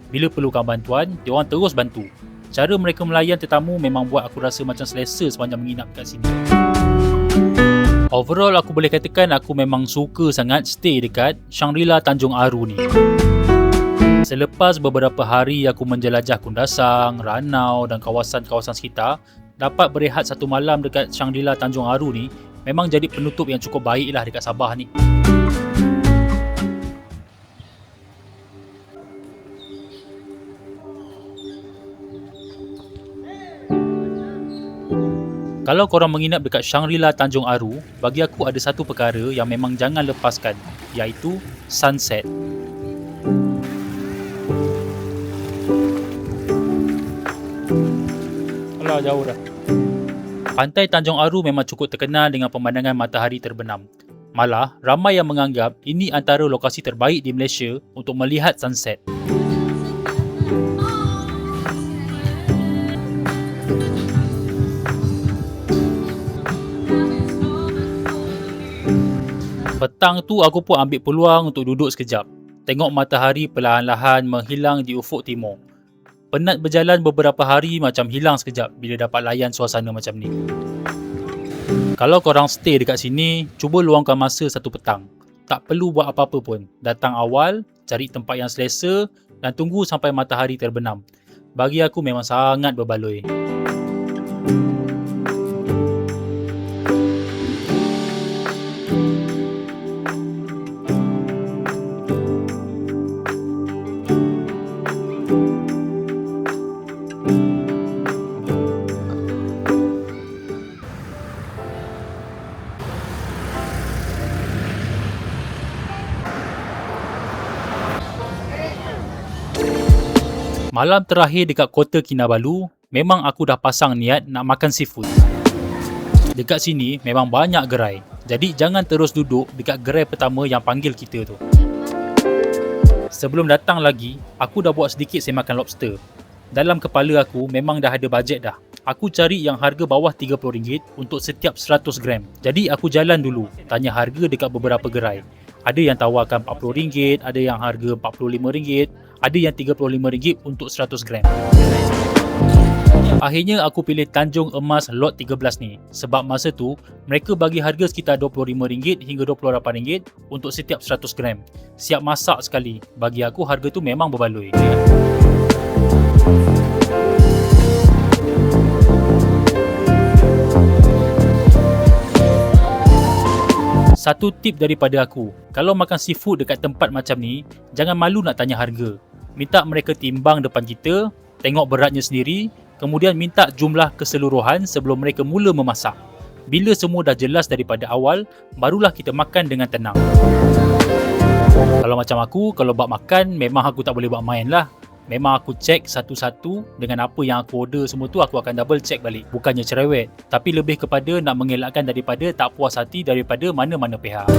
Bila perlukan bantuan, diorang terus bantu. Cara mereka melayan tetamu memang buat aku rasa macam selesa sepanjang menginap dekat sini. Overall, aku boleh katakan aku memang suka sangat stay dekat Shangri-La Tanjung Aru ni. Selepas beberapa hari aku menjelajah Kundasang, Ranau dan kawasan-kawasan sekitar, dapat berehat satu malam dekat Shangri-La Tanjung Aru ni memang jadi penutup yang cukup baik lah dekat Sabah ni. Kalau korang menginap dekat Shangri-La Tanjung Aru, bagi aku ada satu perkara yang memang jangan lepaskan, iaitu sunset. Alah, jauh dah. Pantai Tanjung Aru memang cukup terkenal dengan pemandangan matahari terbenam. Malah, ramai yang menganggap ini antara lokasi terbaik di Malaysia untuk melihat sunset. Petang tu aku pun ambil peluang untuk duduk sekejap. Tengok matahari perlahan-lahan menghilang di ufuk timur. Penat berjalan beberapa hari macam hilang sekejap bila dapat layan suasana macam ni. Kalau korang stay dekat sini, cuba luangkan masa satu petang. Tak perlu buat apa-apa pun. Datang awal, cari tempat yang selesa dan tunggu sampai matahari terbenam. Bagi aku memang sangat berbaloi. Malam terakhir dekat Kota Kinabalu, memang aku dah pasang niat nak makan seafood. Dekat sini memang banyak gerai, jadi jangan terus duduk dekat gerai pertama yang panggil kita tu. Sebelum datang lagi, aku dah buat sedikit semakan lobster. Dalam kepala aku memang dah ada bajet dah. Aku cari yang harga bawah RM30 untuk setiap 100 gram. Jadi aku jalan dulu, tanya harga dekat beberapa gerai. Ada yang tawarkan RM40, ada yang harga RM45, ada yang RM35 untuk 100 gram. Akhirnya aku pilih Tanjung Emas lot 13 ni sebab masa tu mereka bagi harga sekitar RM25 hingga RM28 untuk setiap 100 gram. Siap masak sekali. Bagi aku harga tu memang berbaloi. Satu tip daripada aku, kalau makan seafood dekat tempat macam ni, jangan malu nak tanya harga. Minta mereka timbang depan kita, tengok beratnya sendiri, kemudian minta jumlah keseluruhan sebelum mereka mula memasak. Bila semua dah jelas daripada awal, barulah kita makan dengan tenang. Kalau macam aku, kalau bab makan, memang aku tak boleh buat main lah. Memang aku check satu-satu dengan apa yang aku order semua tu aku akan double check balik. Bukannya cerewet, tapi lebih kepada nak mengelakkan daripada tak puas hati daripada mana-mana pihak.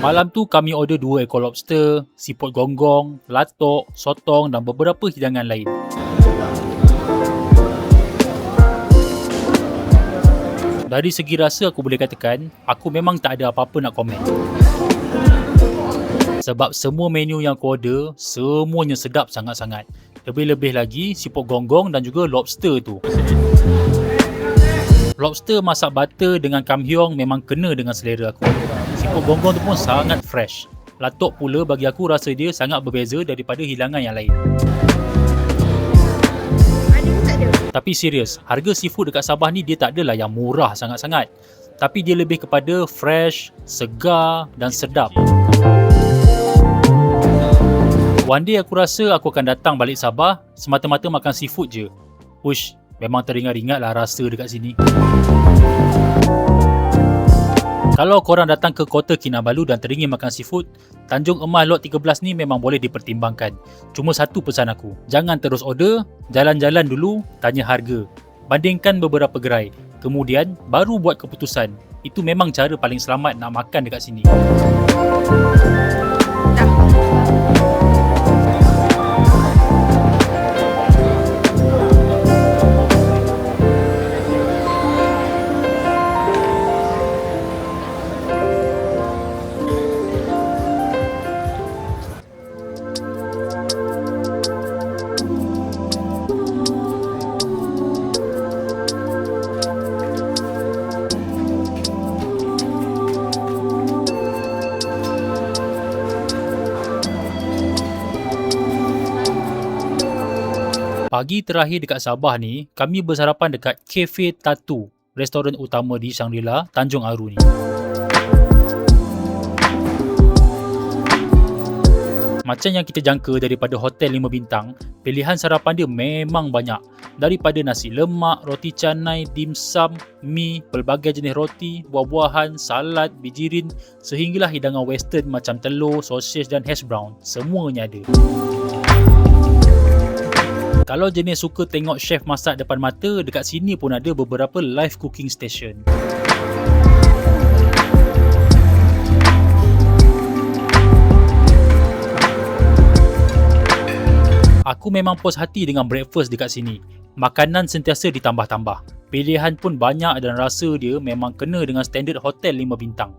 Malam tu kami order 2 ekor lobster, siput gonggong, latok, sotong dan beberapa hidangan lain. Dari segi rasa aku boleh katakan, aku memang tak ada apa-apa nak komen. Sebab semua menu yang aku order, semuanya sedap sangat-sangat. Lebih-lebih lagi siput gonggong dan juga lobster tu. Lobster masak butter dengan kamhyong memang kena dengan selera aku. Siput gonggong tu pun sangat fresh. Latok pula bagi aku rasa dia sangat berbeza daripada hidangan yang lain. Tapi serius, harga seafood dekat Sabah ni dia tak adalah yang murah sangat-sangat. Tapi dia lebih kepada fresh, segar dan sedap. One day aku rasa aku akan datang balik Sabah semata-mata makan seafood je. Ush, memang teringat-ingat lah rasa dekat sini. Kalau korang datang ke Kota Kinabalu dan teringin makan seafood, Tanjung Emas lot 13 ni memang boleh dipertimbangkan. Cuma satu pesan aku, jangan terus order, jalan-jalan dulu, tanya harga. Bandingkan beberapa gerai, kemudian baru buat keputusan. Itu memang cara paling selamat nak makan dekat sini. Pagi terakhir dekat Sabah ni, kami bersarapan dekat Cafe Tatu, restoran utama di Shangri-La, Tanjung Aru ni. Macam yang kita jangka daripada hotel 5 bintang, pilihan sarapan dia memang banyak. Daripada nasi lemak, roti canai, dimsum, mi, pelbagai jenis roti, buah-buahan, salad, bijirin, sehinggalah hidangan western macam telur, sosis dan hash brown. Semuanya ada. Kalau jenis suka tengok chef masak depan mata, dekat sini pun ada beberapa live cooking station. Aku memang puas hati dengan breakfast dekat sini. Makanan sentiasa ditambah-tambah. Pilihan pun banyak dan rasa dia memang kena dengan standard hotel 5 bintang.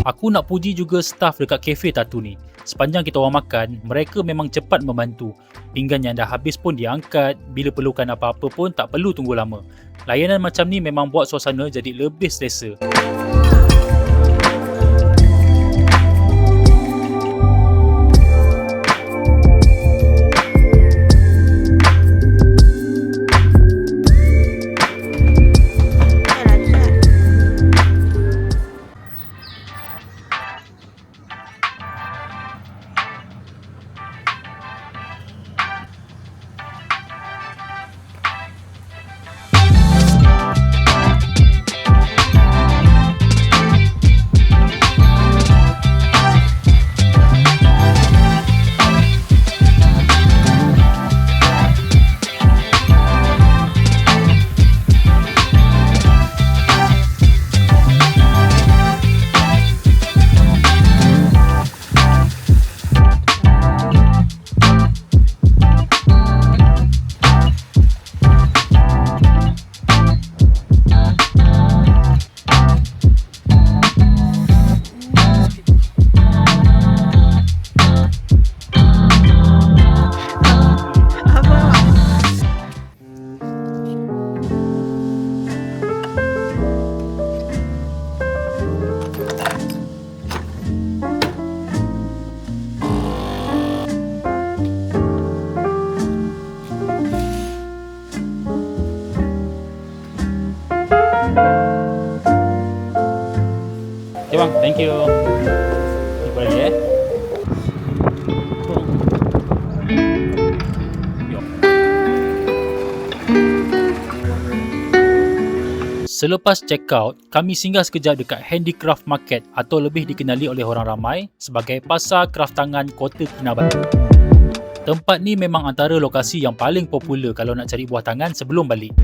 Aku nak puji juga staff dekat Cafe Tatu ni. Sepanjang kita orang makan, mereka memang cepat membantu. Pinggan yang dah habis pun diangkat, bila perlukan apa-apa pun tak perlu tunggu lama. Layanan macam ni memang buat suasana jadi lebih selesa. Okay bang, thank you. Jumpa lagi Yo. Selepas check out, kami singgah sekejap dekat Handicraft Market atau lebih dikenali oleh orang ramai sebagai Pasar Kraftangan Kota Kinabalu. Tempat ni memang antara lokasi yang paling popular kalau nak cari buah tangan sebelum balik.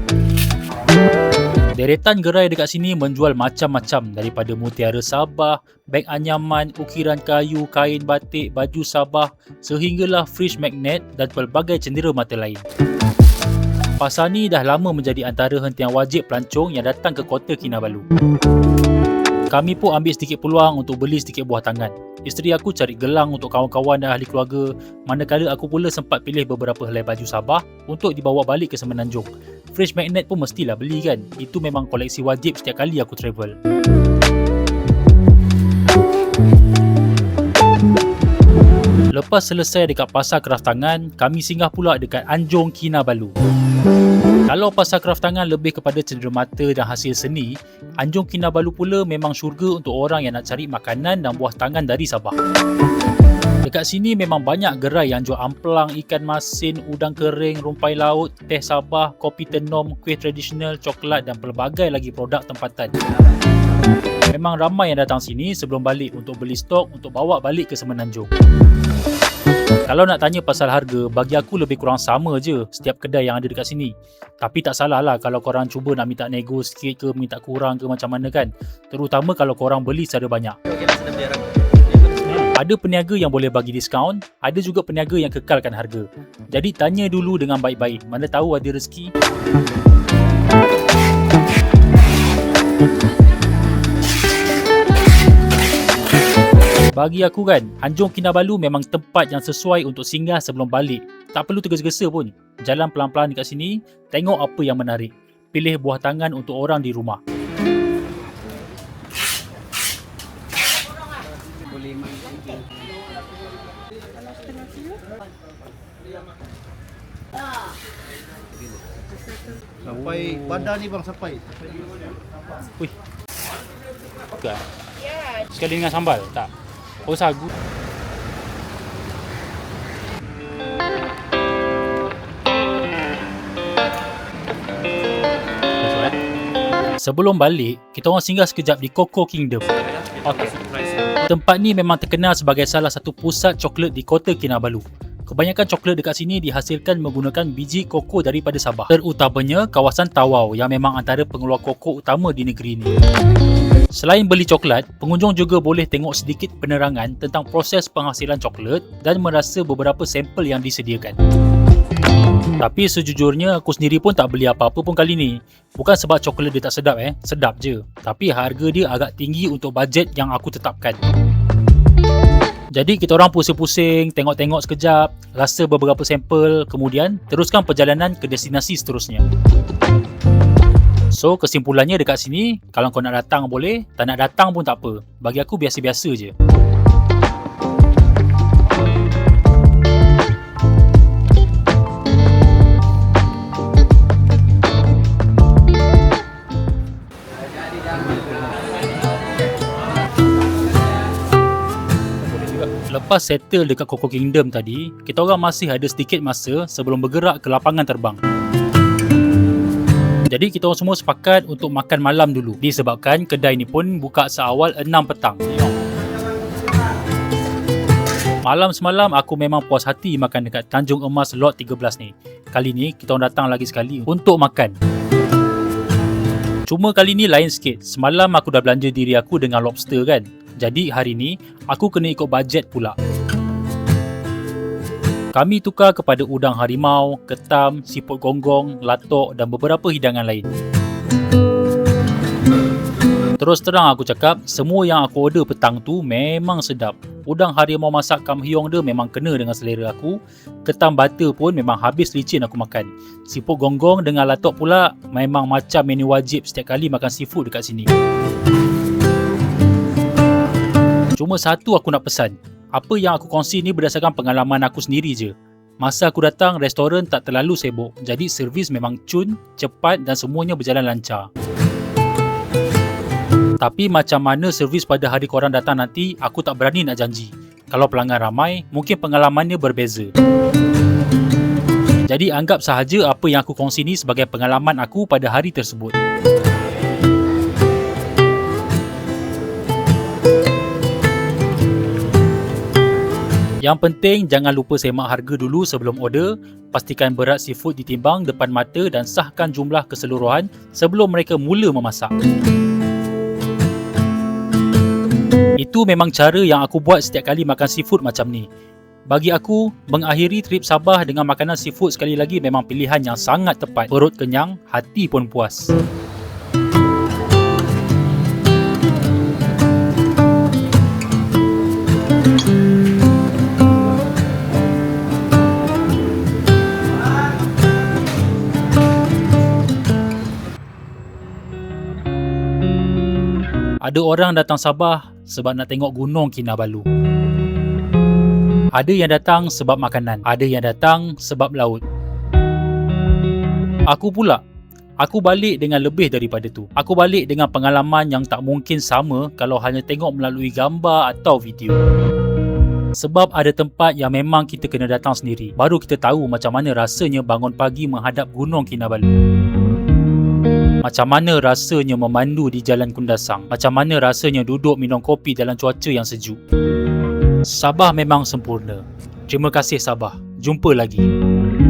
Deretan gerai dekat sini menjual macam-macam daripada mutiara Sabah, beg anyaman, ukiran kayu, kain batik, baju Sabah sehinggalah fridge magnet dan pelbagai cendera mata lain. Pasar ni dah lama menjadi antara hentian wajib pelancong yang datang ke Kota Kinabalu. Kami pun ambil sedikit peluang untuk beli sedikit buah tangan. Isteri aku cari gelang untuk kawan-kawan dan ahli keluarga, manakala aku pula sempat pilih beberapa helai baju Sabah untuk dibawa balik ke Semenanjung. Fridge magnet pun mestilah beli kan, itu memang koleksi wajib setiap kali aku travel. Lepas selesai dekat Pasar Kraftangan, kami singgah pula dekat Anjong Kinabalu. Kalau Pasar Kraftangan lebih kepada cenderamata dan hasil seni, Anjong Kinabalu pula memang syurga untuk orang yang nak cari makanan dan buah tangan dari Sabah. Dekat sini memang banyak gerai yang jual amplang, ikan masin, udang kering, rumpai laut, teh Sabah, kopi tenom, kuih tradisional, coklat dan pelbagai lagi produk tempatan. Memang ramai yang datang sini sebelum balik untuk beli stok untuk bawa balik ke Semenanjung. Kalau nak tanya pasal harga, bagi aku lebih kurang sama je setiap kedai yang ada dekat sini. Tapi tak salah lah kalau korang cuba nak minta nego sikit ke, minta kurang ke macam mana kan. Terutama kalau korang beli secara banyak. Ada peniaga yang boleh bagi diskaun, ada juga peniaga yang kekalkan harga. Jadi tanya dulu dengan baik-baik, mana tahu ada rezeki. Bagi aku kan, Anjong Kinabalu memang tempat yang sesuai untuk singgah sebelum balik. Tak perlu tergesa-gesa pun. Jalan pelan-pelan dekat sini, tengok apa yang menarik. Pilih buah tangan untuk orang di rumah. Sampai bandar ni bang, sampai. Wih. Bukan. Sekali dengan sambal, tak? Oh, sagu. Sebelum balik, kita orang singgah sekejap di Coco Kingdom. Okay. Tempat ni memang terkenal sebagai salah satu pusat coklat di Kota Kinabalu. Kebanyakan coklat dekat sini dihasilkan menggunakan biji koko daripada Sabah. Terutamanya kawasan Tawau yang memang antara pengeluar koko utama di negeri ini. Selain beli coklat, pengunjung juga boleh tengok sedikit penerangan tentang proses penghasilan coklat dan merasa beberapa sampel yang disediakan. Tapi sejujurnya aku sendiri pun tak beli apa-apa pun kali ni. Bukan sebab coklat dia tak sedap sedap je. Tapi harga dia agak tinggi untuk bajet yang aku tetapkan. Jadi kita orang pusing-pusing, tengok-tengok sekejap, rasa beberapa sampel, kemudian teruskan perjalanan ke destinasi seterusnya. So kesimpulannya dekat sini, kalau kau nak datang boleh, tak nak datang pun tak apa. Bagi aku biasa-biasa je. Lepas settle dekat Coco Kingdom tadi, kita orang masih ada sedikit masa sebelum bergerak ke lapangan terbang. Jadi kita orang semua sepakat untuk makan malam dulu disebabkan kedai ni pun buka seawal 6 petang. Malam semalam aku memang puas hati makan dekat Tanjung Emas Lot 13 ni. Kali ni kita orang datang lagi sekali untuk makan. Cuma kali ni lain sikit. Semalam aku dah belanja diri aku dengan lobster kan. Jadi hari ni aku kena ikut bajet pula. Kami tukar kepada udang harimau, ketam, siput gonggong, latok dan beberapa hidangan lain. Terus terang aku cakap, semua yang aku order petang tu memang sedap. Udang harimau masak kam hiong dia memang kena dengan selera aku. Ketam butter pun memang habis licin aku makan. Siput gonggong dengan latok pula memang macam menu wajib setiap kali makan seafood dekat sini. Cuma satu aku nak pesan. Apa yang aku kongsi ni berdasarkan pengalaman aku sendiri je. Masa aku datang, restoran tak terlalu sibuk. Jadi servis memang cun, cepat dan semuanya berjalan lancar. Tapi macam mana servis pada hari korang datang nanti, aku tak berani nak janji. Kalau pelanggan ramai, mungkin pengalamannya berbeza. Jadi anggap sahaja apa yang aku kongsi ni sebagai pengalaman aku pada hari tersebut. Yang penting jangan lupa semak harga dulu sebelum order, pastikan berat seafood ditimbang depan mata dan sahkan jumlah keseluruhan sebelum mereka mula memasak. Itu memang cara yang aku buat setiap kali makan seafood macam ni. Bagi aku, mengakhiri trip Sabah dengan makanan seafood sekali lagi memang pilihan yang sangat tepat. Perut kenyang, hati pun puas. Ada orang datang Sabah sebab nak tengok Gunung Kinabalu. Ada yang datang sebab makanan, ada yang datang sebab laut. Aku pula, aku balik dengan lebih daripada tu. Aku balik dengan pengalaman yang tak mungkin sama kalau hanya tengok melalui gambar atau video. Sebab ada tempat yang memang kita kena datang sendiri, baru kita tahu macam mana rasanya bangun pagi menghadap Gunung Kinabalu. Macam mana rasanya memandu di Jalan Kundasang. Macam mana rasanya duduk minum kopi dalam cuaca yang sejuk. Sabah memang sempurna. Terima kasih Sabah. Jumpa lagi.